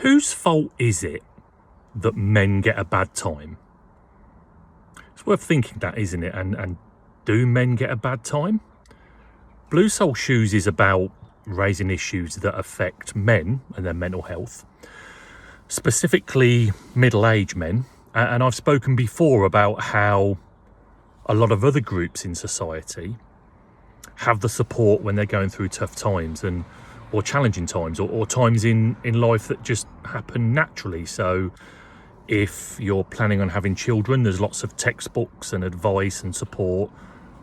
Whose fault is it that men get a bad time? It's worth thinking that, isn't it? And do men get a bad time? Blue Soul Shoes is about raising issues that affect men and their mental health, specifically middle-aged men. And I've spoken before about how a lot of other groups in society have the support when they're going through tough times or challenging times or times in life that just happen naturally. So if you're planning on having children, there's lots of textbooks and advice and support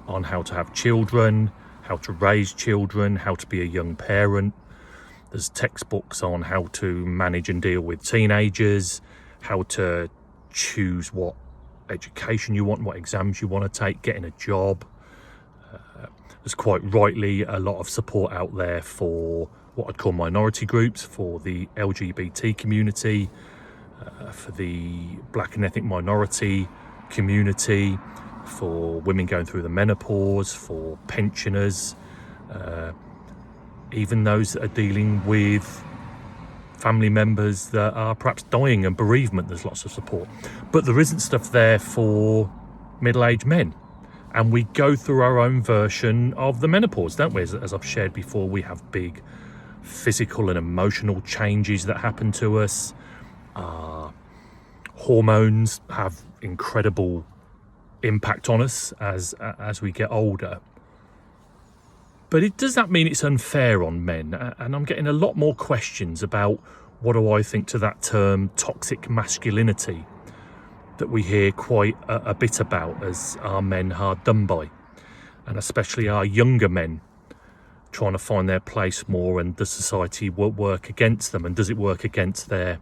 on how to have children, how to raise children, how to be a young parent. There's textbooks on how to manage and deal with teenagers, how to choose what education you want, what exams you want to take, getting a job. There's quite rightly a lot of support out there for what I'd call minority groups, for the LGBT community, for the black and ethnic minority community, for women going through the menopause, for pensioners, even those that are dealing with family members that are perhaps dying and bereavement. There's lots of support, but there isn't stuff there for middle-aged men. And we go through our own version of the menopause, don't we? As I've shared before, we have big physical and emotional changes that happen to us. Hormones have incredible impact on us as we get older. But does that mean it's unfair on men? And I'm getting a lot more questions about what do I think to that term toxic masculinity that we hear quite a bit about as our men hard done by, and especially our younger men trying to find their place more, and does society work against them, and does it work against their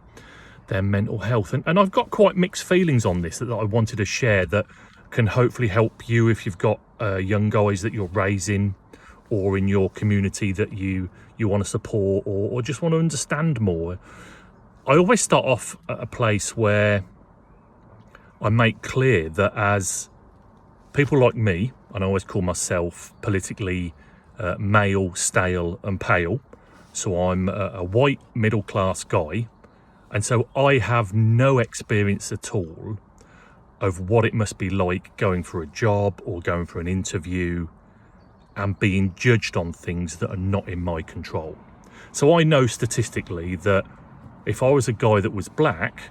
mental health? And I've got quite mixed feelings on this that I wanted to share that can hopefully help you if you've got young guys that you're raising or in your community that you want to support or just want to understand more. I always start off at a place where I make clear that as people like me, and I always call myself politically male, stale and pale, so I'm a white middle-class guy, and so I have no experience at all of what it must be like going for a job or going for an interview and being judged on things that are not in my control. So I know statistically that if I was a guy that was black,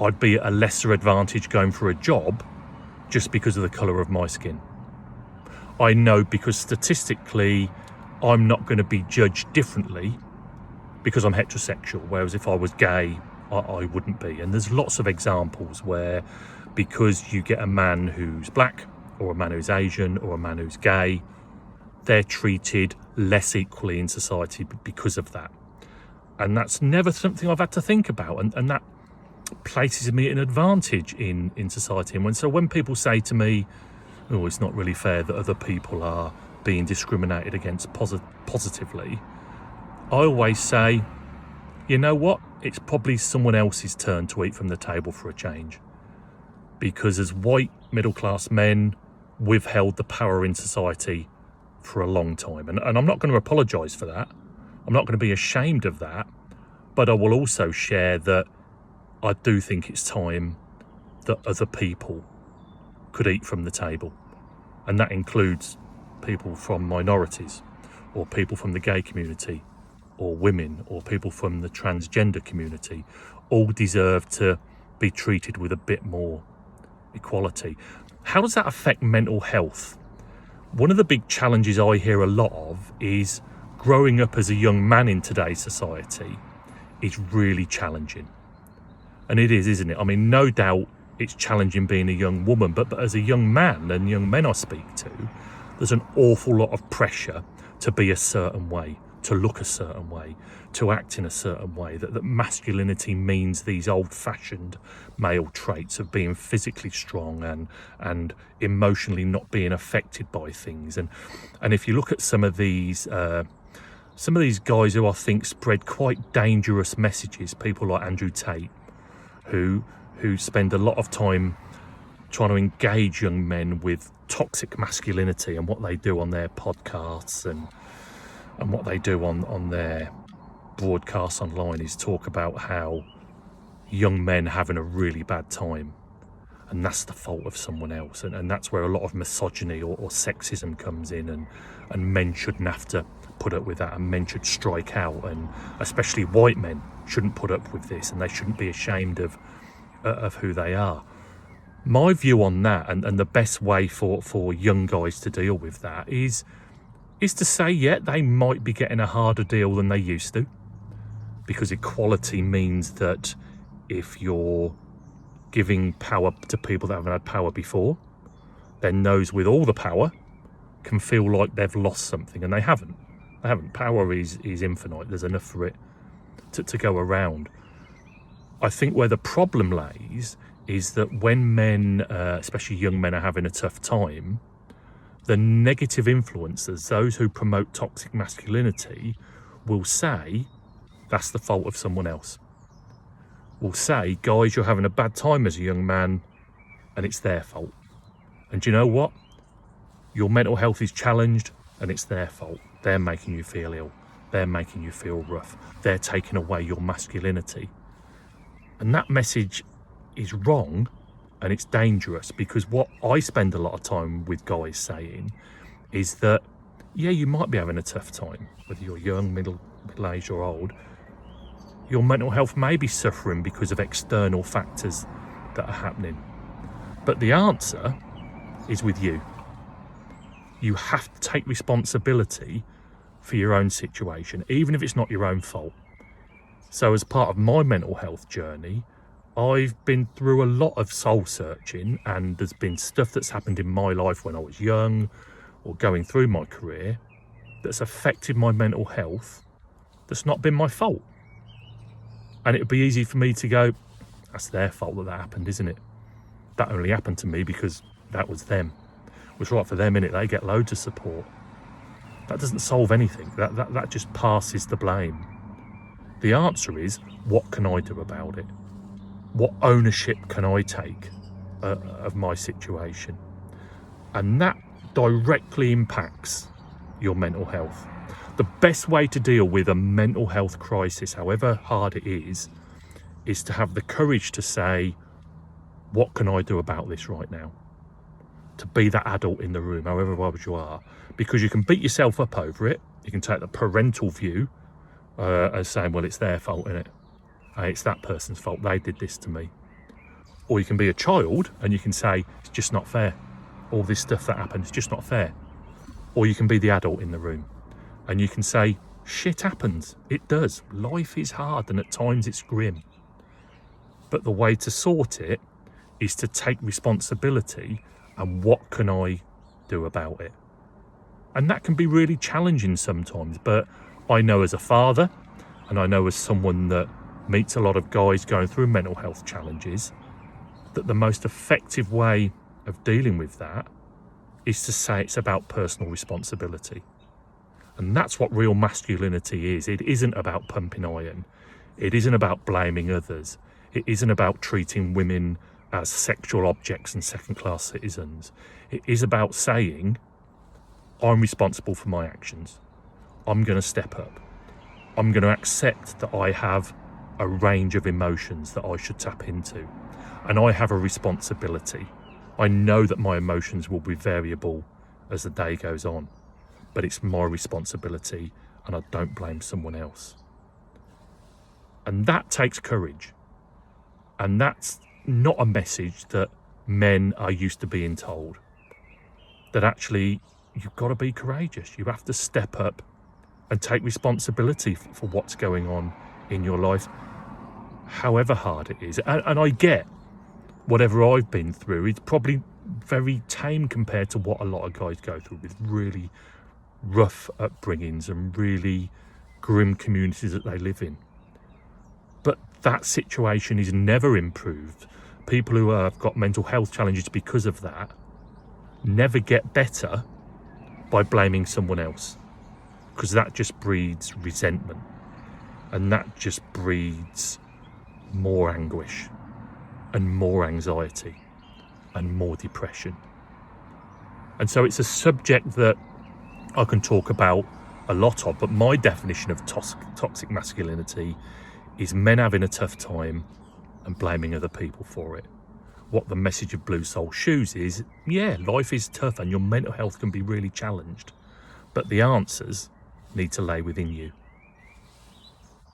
I'd be at a lesser advantage going for a job just because of the colour of my skin. I know because statistically I'm not going to be judged differently because I'm heterosexual, whereas if I was gay, I wouldn't be. And there's lots of examples where because you get a man who's black or a man who's Asian or a man who's gay, they're treated less equally in society because of that. And that's never something I've had to think about, and that places me at an advantage in society. And when people say to me, oh, it's not really fair that other people are being discriminated against positively, I always say, you know what, it's probably someone else's turn to eat from the table for a change. Because as white middle-class men, we've held the power in society for a long time. And I'm not going to apologise for that. I'm not going to be ashamed of that. But I will also share that I do think it's time that other people could eat from the table. And that includes people from minorities, or people from the gay community, or women, or people from the transgender community. All deserve to be treated with a bit more equality. How does that affect mental health? One of the big challenges I hear a lot of is growing up as a young man in today's society is really challenging. And it is, isn't it? I mean, no doubt it's challenging being a young woman, but as a young man and young men I speak to, there's an awful lot of pressure to be a certain way, to look a certain way, to act in a certain way, that masculinity means these old-fashioned male traits of being physically strong and emotionally not being affected by things. And if you look at some of these guys who I think spread quite dangerous messages, people like Andrew Tate, who spend a lot of time trying to engage young men with toxic masculinity and what they do on their podcasts and what they do on their broadcasts online is talk about how young men having a really bad time, and that's the fault of someone else, and that's where a lot of misogyny or sexism comes in, and men shouldn't have to put up with that, and men should strike out, and especially white men shouldn't put up with this, and they shouldn't be ashamed of who they are. My view on that, and the best way for young guys to deal with that is to say, yeah, they might be getting a harder deal than they used to, because equality means that if you're giving power to people that haven't had power before, then those with all the power can feel like they've lost something, and they haven't. Power is infinite. There's enough for it to go around. I think where the problem lays is that when men, especially young men, are having a tough time, the negative influencers, those who promote toxic masculinity, will say that's the fault of someone else. Will say, guys, you're having a bad time as a young man and it's their fault. And do you know what? Your mental health is challenged and it's their fault. They're making you feel ill. They're making you feel rough. They're taking away your masculinity. And that message is wrong, and it's dangerous, because what I spend a lot of time with guys saying is that, yeah, you might be having a tough time, whether you're young, middle-aged or old. Your mental health may be suffering because of external factors that are happening. But the answer is with you. You have to take responsibility for your own situation, even if it's not your own fault. So as part of my mental health journey, I've been through a lot of soul searching, and there's been stuff that's happened in my life when I was young or going through my career that's affected my mental health that's not been my fault. And it would be easy for me to go, that's their fault that happened, isn't it? That only happened to me because that was them. It was right for them, innit? They get loads of support. That doesn't solve anything. That just passes the blame. The answer is, what can I do about it? What ownership can I take of my situation? And that directly impacts your mental health. The best way to deal with a mental health crisis, however hard it is to have the courage to say, what can I do about this right now? To be that adult in the room, however old you are, because you can beat yourself up over it. You can take the parental view as saying, well, it's their fault, innit? It's that person's fault. They did this to me. Or you can be a child and you can say, it's just not fair. All this stuff that happened is just not fair. Or you can be the adult in the room and you can say, shit happens. It does. Life is hard and at times it's grim. But the way to sort it is to take responsibility, and what can I do about it? And that can be really challenging sometimes, but I know as a father, and I know as someone that meets a lot of guys going through mental health challenges, that the most effective way of dealing with that is to say it's about personal responsibility. And that's what real masculinity is. It isn't about pumping iron. It isn't about blaming others. It isn't about treating women as sexual objects and second-class citizens. It is about saying, I'm responsible for my actions. I'm going to step up. I'm going to accept that I have a range of emotions that I should tap into. And I have a responsibility. I know that my emotions will be variable as the day goes on, but it's my responsibility and I don't blame someone else. And that takes courage. And that's not a message that men are used to being told. That actually, you've got to be courageous. You have to step up and take responsibility for what's going on in your life, however hard it is. And I get whatever I've been through, it's probably very tame compared to what a lot of guys go through, with really rough upbringings and really grim communities that they live in. But that situation is never improved. People who have got mental health challenges because of that never get better by blaming someone else, because that just breeds resentment, and that just breeds more anguish and more anxiety and more depression. And so it's a subject that I can talk about a lot of, but my definition of toxic masculinity is men having a tough time and blaming other people for it. What the message of Blue Soul Shoes is, yeah, life is tough and your mental health can be really challenged, but the answers need to lay within you.